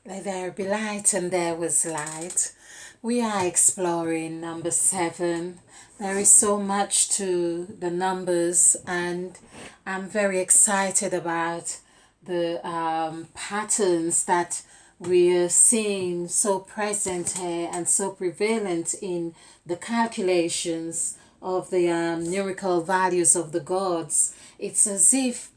Let there be light, and there was light. We are exploring number 7. There is so much to the numbers, and I'm very excited about the patterns that we are seeing so present here and so prevalent in the calculations of the numerical values of the gods. It's as if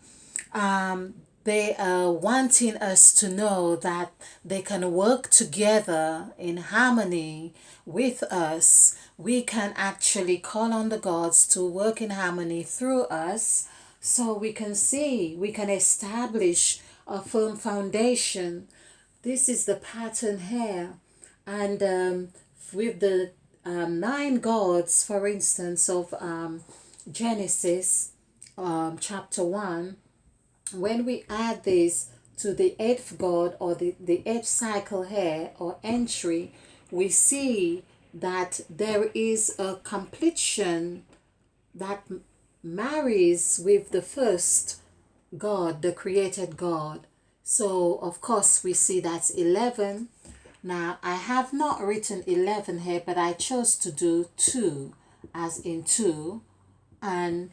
um, they are wanting us to know that they can work together in harmony with us. We can actually call on the gods to work in harmony through us so we can see, we can establish a firm foundation. This is the pattern here. And with the 9 gods, for instance, of Genesis chapter 1, when we add this to the 8th god, or the 8th cycle here or entry, we see that there is a completion that marries with the first God, the created God. So of course we see that's 11. Now I have not written 11 here, but I chose to do 2, as in 2. And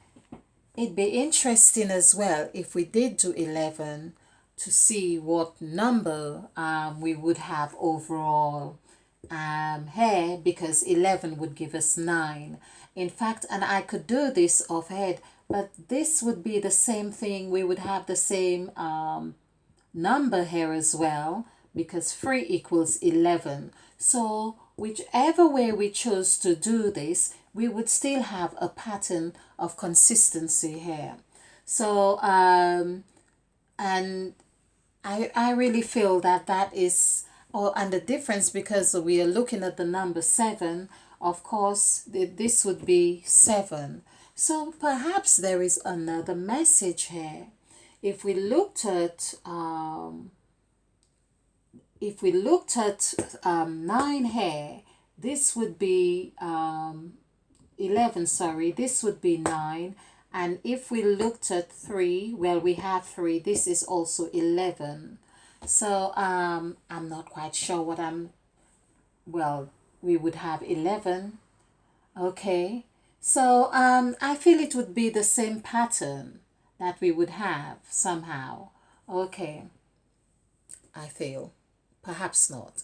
it'd be interesting as well if we did do 11 to see what number we would have overall here, because 11 would give us 9. In fact, and I could do this offhand, but this would be the same thing. We would have the same number here as well, because 3 equals 11. So whichever way we chose to do this, we would still have a pattern of consistency here. So and I really feel that that is, or and the difference, because we are looking at the number 7, of course this would be 7. So perhaps there is another message here. If we looked at 9 here, this would be 11, sorry, this would be 9. And if we looked at 3, well, we have 3, this is also 11. So I'm not quite sure what well, we would have 11. Okay, so I feel it would be the same pattern that we would have somehow. Okay, I feel. Perhaps not.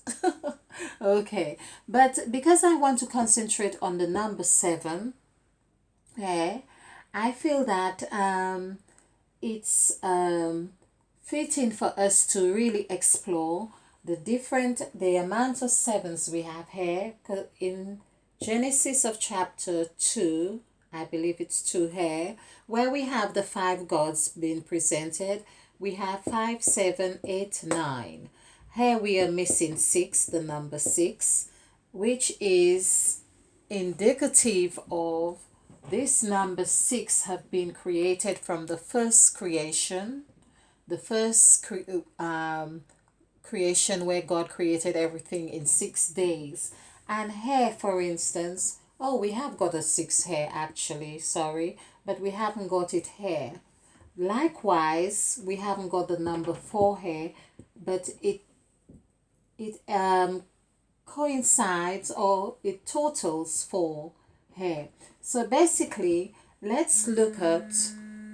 Okay, but because I want to concentrate on the number 7, okay, I feel that it's fitting for us to really explore the amount of 7s we have here. In Genesis of chapter 2, I believe it's 2 here, where we have the 5 gods being presented. We have 5, 7, 8, 9. Here we are missing 6, the number 6, which is indicative of this number 6 have been created from the first creation, the first creation where God created everything in 6 days. And here, for instance, oh, we have got a 6 here actually, sorry, but we haven't got it here. Likewise, we haven't got the number 4 here, but it coincides, or it totals 4 here. So basically, let's look at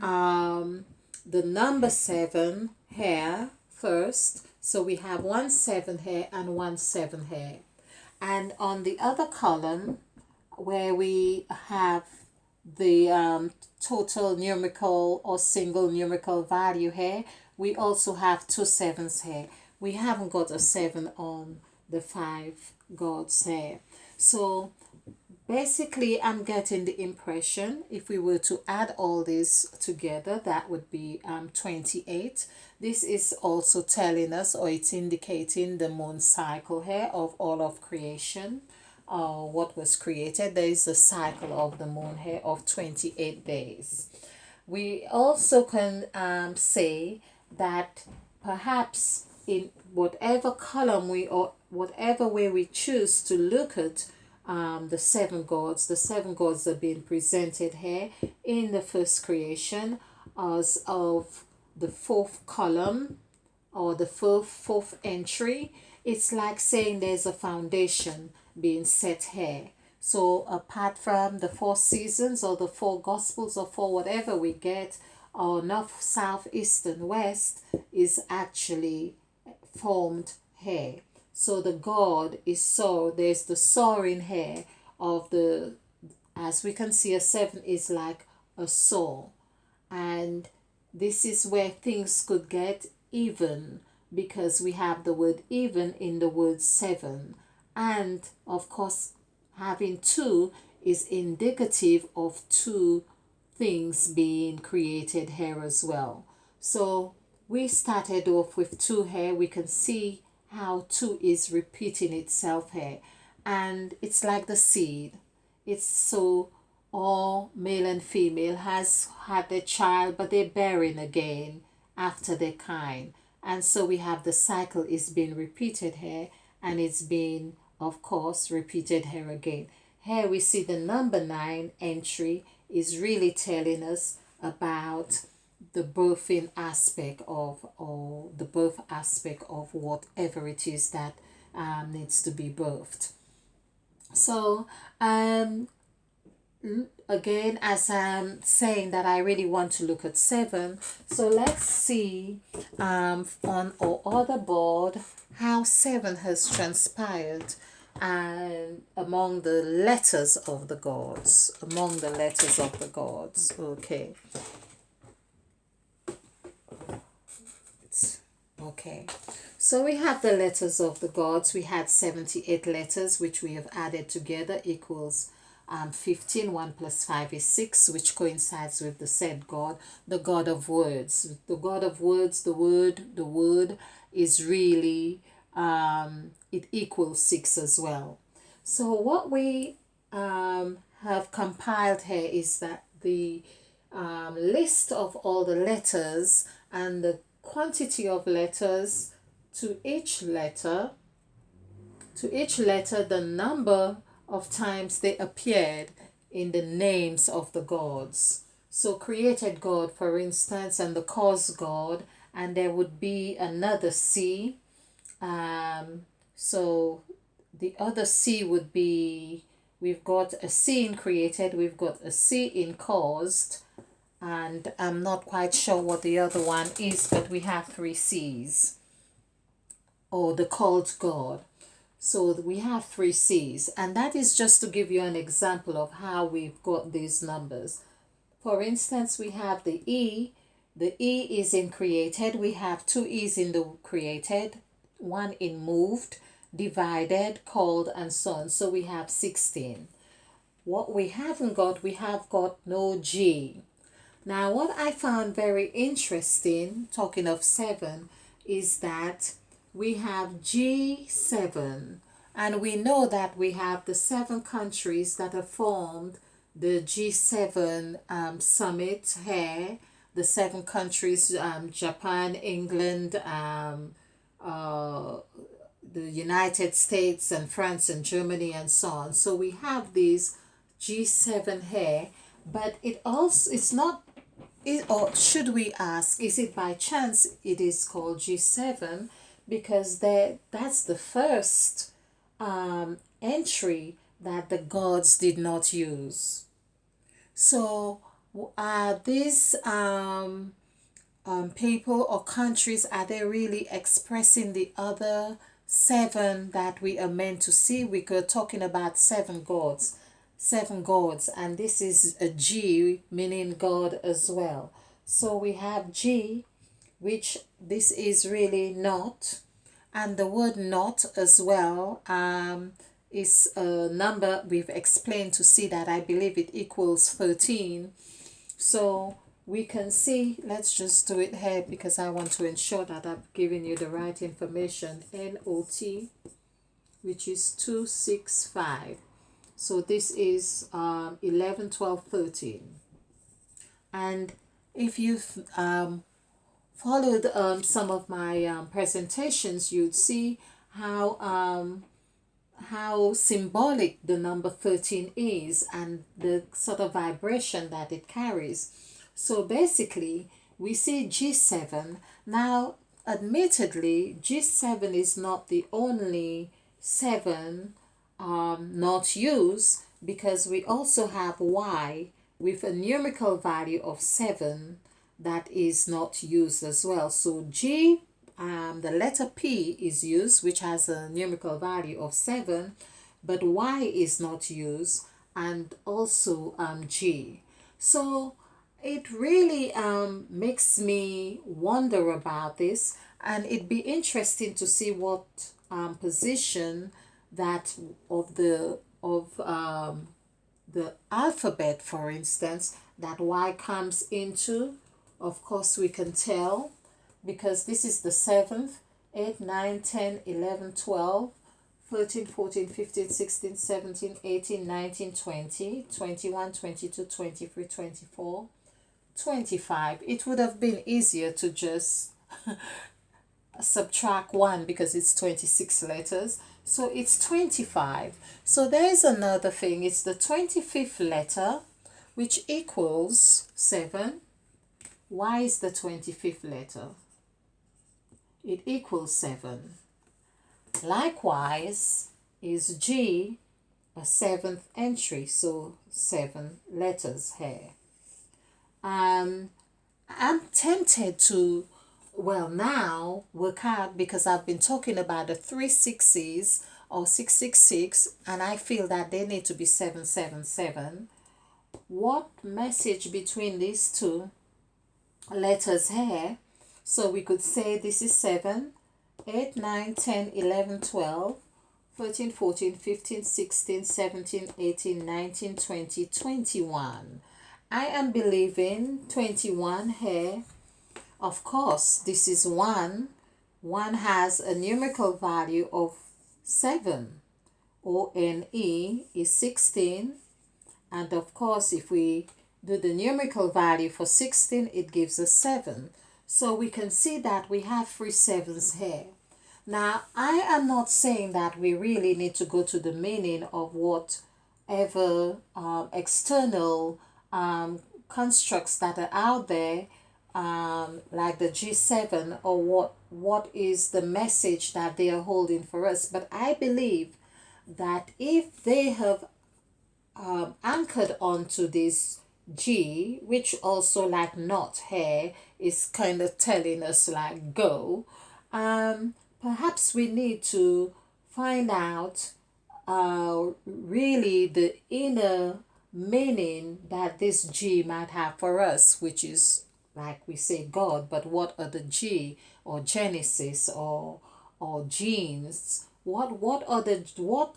the number 7 here first. So we have 1 7 here and 1 7 here. And on the other column, where we have the total numerical or single numerical value here, we also have 2 7s here. We haven't got a 7 on the 5 gods here. So basically, I'm getting the impression if we were to add all this together, that would be 28. This is also telling us, or it's indicating the moon cycle here of all of creation, what was created. There is a cycle of the moon here of 28 days. We also can say that perhaps in whatever column or whatever way we choose to look at the 7 gods are being presented here in the first creation as of the 4th column or the fourth entry, it's like saying there's a foundation being set here. So apart from the four seasons or the four gospels or four whatever we get, our north, south, east, and west is actually formed here. So the God is so there's the soaring here of the, as we can see, a seven is like a saw, and this is where things could get even, because we have the word even in the word seven, and of course having two is indicative of two things being created here as well. So we started off with two here. We can see how two is repeating itself here, and it's like the seed. It's so all male and female has had their child, but they're bearing again after their kind. And so we have the cycle is being repeated here, and it's being, of course, repeated here again. Here we see the number 9 entry is really telling us about the birthing aspect of, or the birth aspect of whatever it is that needs to be birthed. So again, as I'm saying that I really want to look at 7, so let's see on our other board how 7 has transpired and among the letters of the gods, okay. Okay, so we have the letters of the gods. We had 78 letters, which we have added together equals 15. 1 plus 5 is 6, which coincides with the said God, the God of words. The God of words, the word is really, it equals 6 as well. So what we have compiled here is that the list of all the letters and the quantity of letters to each letter, the number of times they appeared in the names of the gods. So created God, for instance, and the cause God, and there would be another C. So the other C would be, we've got a C in created, we've got a C in caused, and I'm not quite sure what the other one is, but we have 3 C's, or the called God. So we have 3 C's, and that is just to give you an example of how we've got these numbers. For instance, we have the E. The E is in created. We have 2 E's in the created, 1 in moved, divided, called, and so on. So we have 16. What we haven't got, we have got no G. Now, what I found very interesting, talking of 7, is that we have G7, and we know that we have the 7 countries that have formed the G7 summit here, the 7 countries, Japan, England, the United States, and France, and Germany, and so on. So we have these G7 here, but it also, it's not, or should we ask, is it by chance it is called G7 because that's the first entry that the gods did not use? So these people or countries, are they really expressing the other 7 that we are meant to see? We are talking about 7 gods, and this is a G, meaning God as well. So we have G, which this is really not, and the word not as well is a number we've explained to see that I believe it equals 13. So we can see, let's just do it here because I want to ensure that I've given you the right information. NOT, which is 265. So this is 11, 12, 13. And if you've followed some of my presentations, you'd see how symbolic the number 13 is and the sort of vibration that it carries. So basically, we see G7. Now, admittedly, G7 is not the only 7 not used, because we also have Y with a numerical value of 7 that is not used as well. So G, the letter P is used, which has a numerical value of 7, but Y is not used, and also G. So it really makes me wonder about this, and it'd be interesting to see what position that of the alphabet, for instance, that Y comes into. Of course, we can tell because this is the seventh, 8, 9, 10, 11, 12, 13, 14, 15, 16, 17, 18, 19, 20, 21, 22, 23, 24, 25. It would have been easier to just subtract 1 because it's 26 letters. So it's 25. So there's another thing. It's the 25th letter, which equals 7. Why is the 25th letter? It equals 7. Likewise, is G a 7th entry, so 7 letters here. I'm tempted to, well, now work out, because I've been talking about the 3 6s or 666, and I feel that they need to be 777. What message between these two letters here? So we could say this is 7, 8, 9, 10, 11, 12, 13, 14, 15, 16, 17, 18, 19, 20, 21. I am believing 21 here. Of course, this is 1. 1 has a numerical value of 7. ONE is 16. And of course, if we do the numerical value for 16, it gives us 7. So we can see that we have 3 7s here. Now, I am not saying that we really need to go to the meaning of whatever external constructs that are out there, like the G7, or what is the message that they are holding for us. But I believe that if they have anchored onto this G, which also like not here is kind of telling us like go, perhaps we need to find out really the inner meaning that this G might have for us, which is like we say God, but what are the G or Genesis or genes? What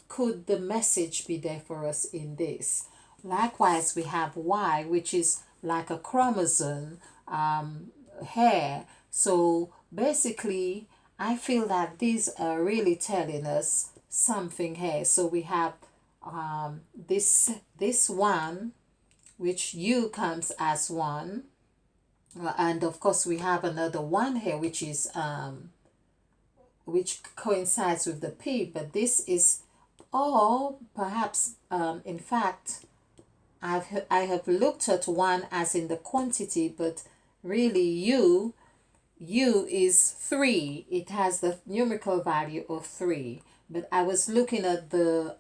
could the message be there for us in this? Likewise, we have Y, which is like a chromosome hair. So basically, I feel that these are really telling us something here. So we have this one, which U comes as 1, and of course we have another 1 here, which is which coincides with the P, but this is, or perhaps in fact I have looked at 1 as in the quantity, but really U is 3. It has the numerical value of 3. But I was looking at the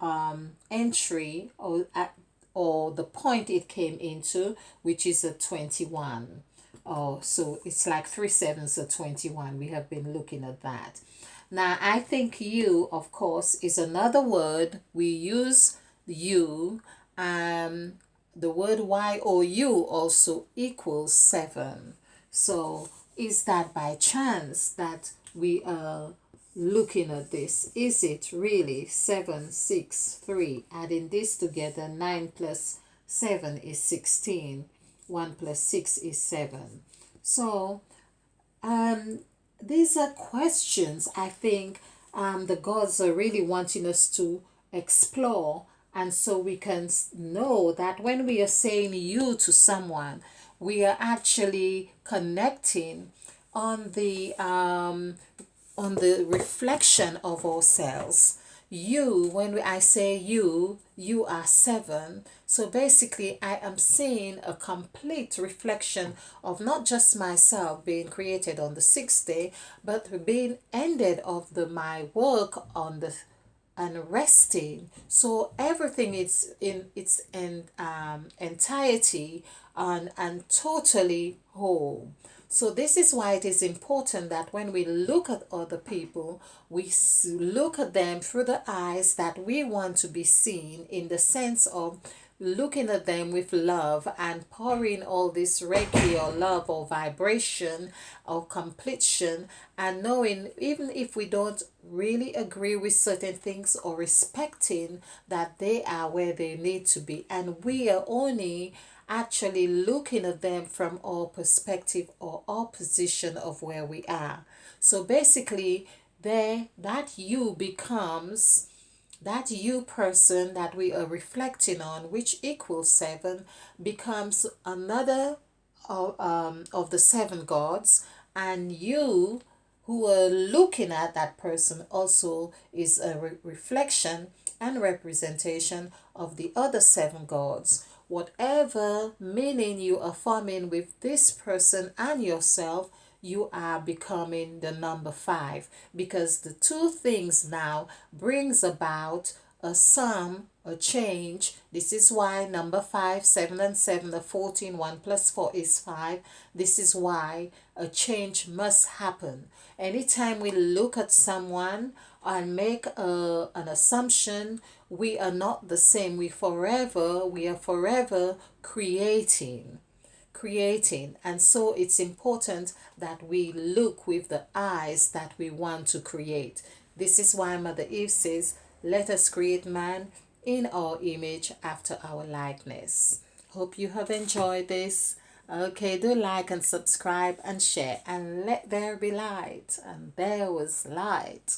entry or the point it came into, which is a 21. Oh, so it's like 3 7s are 21. We have been looking at that. Now, I think U, of course, is another word. We use U. The word Y or U also equals 7. So, is that by chance that we are looking at this? Is it really 7, 6, 3? Adding this together, 9 plus 7 is 16. 1 plus 6 is 7. So, these are questions I think the gods are really wanting us to explore, and so we can know that when we are saying you to someone, we are actually connecting on the reflection of ourselves. you, when I say you are 7. So basically, I am seeing a complete reflection of not just myself being created on the sixth day, but being ended of my work on the and resting. So everything is in its entirety and totally whole. So this is why it is important that when we look at other people, we look at them through the eyes that we want to be seen, in the sense of looking at them with love and pouring all this reiki or love or vibration or completion, and knowing even if we don't really agree with certain things, or respecting that they are where they need to be, and we are only actually looking at them from our perspective or our position of where we are. So basically, there that you becomes that you person that we are reflecting on, which equals 7, becomes another of the 7 gods, and you who are looking at that person also is a reflection and representation of the other 7 gods. Whatever meaning you are forming with this person and yourself, you are becoming the number 5, because the two things now brings about a sum, a change. This is why number 5, 7 and 7 are 14. 1 plus 4 is 5. This is why a change must happen. Anytime we look at someone and make an assumption, we are not the same. We are forever creating. And so it's important that we look with the eyes that we want to create. This is why Mother Eve says, let us create man in our image, after our likeness. Hope you have enjoyed this. Okay, do like and subscribe and share, and let there be light. And there was light.